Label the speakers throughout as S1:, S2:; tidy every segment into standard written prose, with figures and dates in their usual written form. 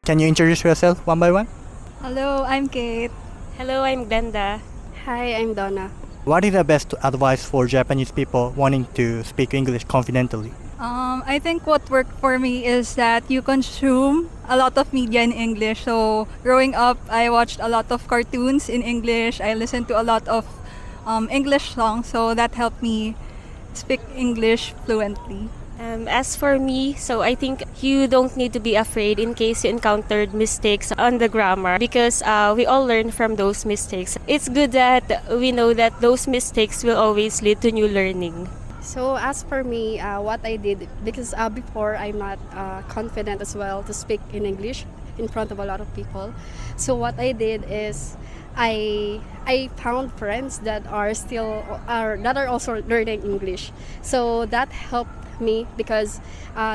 S1: Can you introduce yourself one by one?
S2: Hello, I'm Kate.
S3: Hello, I'm Glenda.
S4: Hi, I'm Donna.
S1: What is the best advice for Japanese people wanting to speak English confidently?
S2: I think what worked for me is that you consume a lot of media in English. So growing up, I watched a lot of cartoons in English. I listened to a lot of English songs, so that helped me speak English fluently.
S3: As for me, so I think you don't need to be afraid in case you encountered mistakes on the grammar because we all learn from those mistakes. It's good that we know that those mistakes will always lead to new learning.
S4: So as for me, what I did, because before I'm not confident as well to speak in English in front of a lot of people. So what I did is I found friends that are also learning English. So that helped me because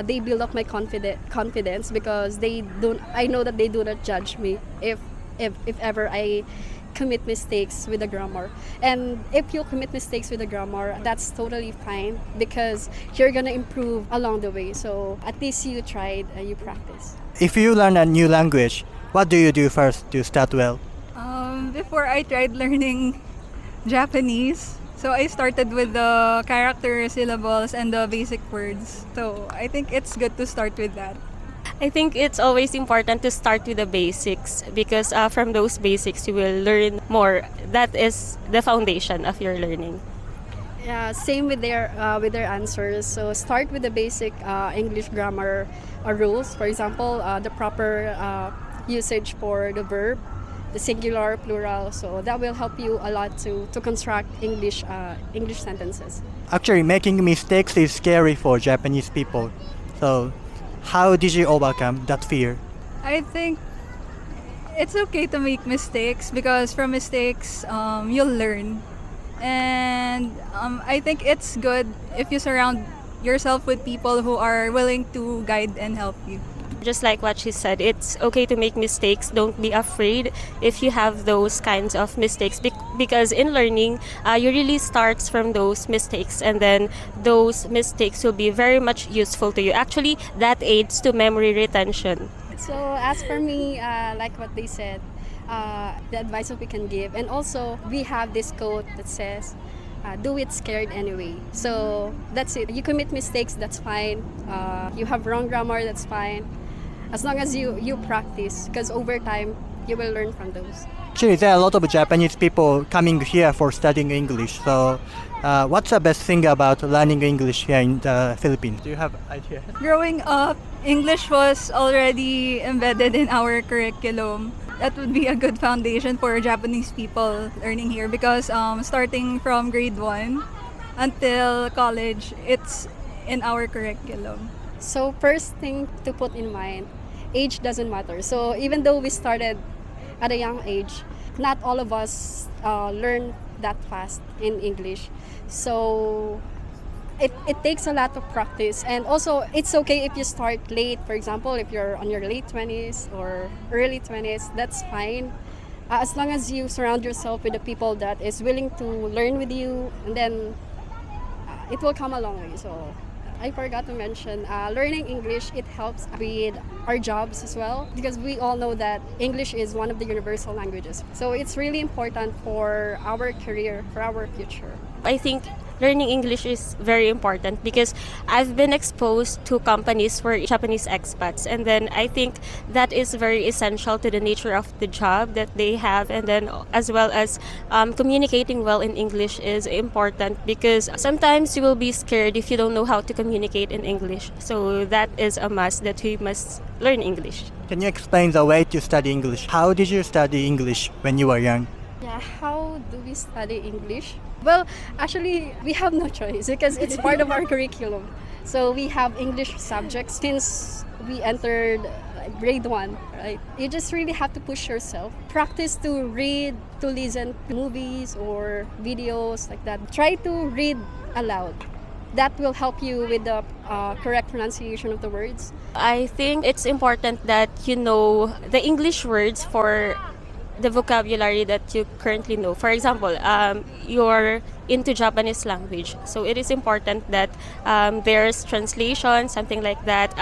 S4: they build up my confidence because I know that they do not judge me if ever I commit mistakes with the grammar. And if you commit mistakes with the grammar, that's totally fine because you're gonna improve along the way. So at least you tried, you practice.
S1: If you learn a new language, what do you do first to start well?
S2: Before I tried learning Japanese, so I started with the character syllables and the basic words. So I think it's good to start with that.
S3: I think it's always important to start with the basics because from those basics you will learn more. That is the foundation of your learning.
S4: Yeah, same with their answers. So start with the basic English grammar rules. For example, the proper usage for the verb, the singular, plural. So that will help you a lot to construct English sentences.
S1: Actually, making mistakes is scary for Japanese people. So, how did you overcome that fear?
S2: I think it's okay to make mistakes because from mistakes you'll learn. And I think it's good if you surround yourself with people who are willing to guide and help you.
S3: Just like what she said, it's okay to make mistakes. Don't be afraid if you have those kinds of mistakes because in learning, you really starts from those mistakes and then those mistakes will be very much useful to you. Actually, that aids to memory retention.
S4: So as for me, like what they said, the advice that we can give, and also we have this quote that says, do it scared anyway. So that's it. You commit mistakes, that's fine. You have wrong grammar, that's fine. As long as you practice, because over time, you will learn from those.
S1: Actually, there are a lot of Japanese people coming here for studying English. So, what's the best thing about learning English here in the Philippines? Do you have idea?
S2: Growing up, English was already embedded in our curriculum. That would be a good foundation for Japanese people learning here because starting from grade 1 until college, it's in our curriculum.
S4: So first thing to put in mind, age doesn't matter. So even though we started at a young age, not all of us learn that fast in English. So it takes a lot of practice, and also it's okay if you start late. For example, if you're on your late 20s or early 20s, that's fine. As long as you surround yourself with the people that is willing to learn with you, and then it will come a long way. So I forgot to mention, learning English, it helps with our jobs as well because we all know that English is one of the universal languages. So it's really important for our career, for our future.
S3: I think learning English is very important because I've been exposed to companies for Japanese expats, and then I think that is very essential to the nature of the job that they have, and then as well as communicating well in English is important because sometimes you will be scared if you don't know how to communicate in English. So that is a must that we must learn English.
S1: Can you explain the way to study English? How did you study English when you were young?
S4: Yeah, how do we study English? Well, actually, we have no choice because it's part of our curriculum. So we have English subjects since we entered grade 1, right? You just really have to push yourself. Practice to read, to listen to movies or videos like that. Try to read aloud. That will help you with the correct pronunciation of the words.
S3: I think it's important that you know the English words for the vocabulary that you currently know. For example, you're into Japanese language, so it is important that there's translation, something like that.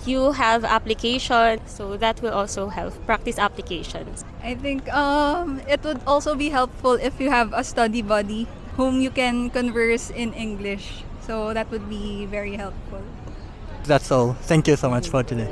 S3: You have application, so that will also help practice applications.
S2: I think it would also be helpful if you have a study buddy whom you can converse in English. So that would be very helpful.
S1: That's all. Thank you so much for today.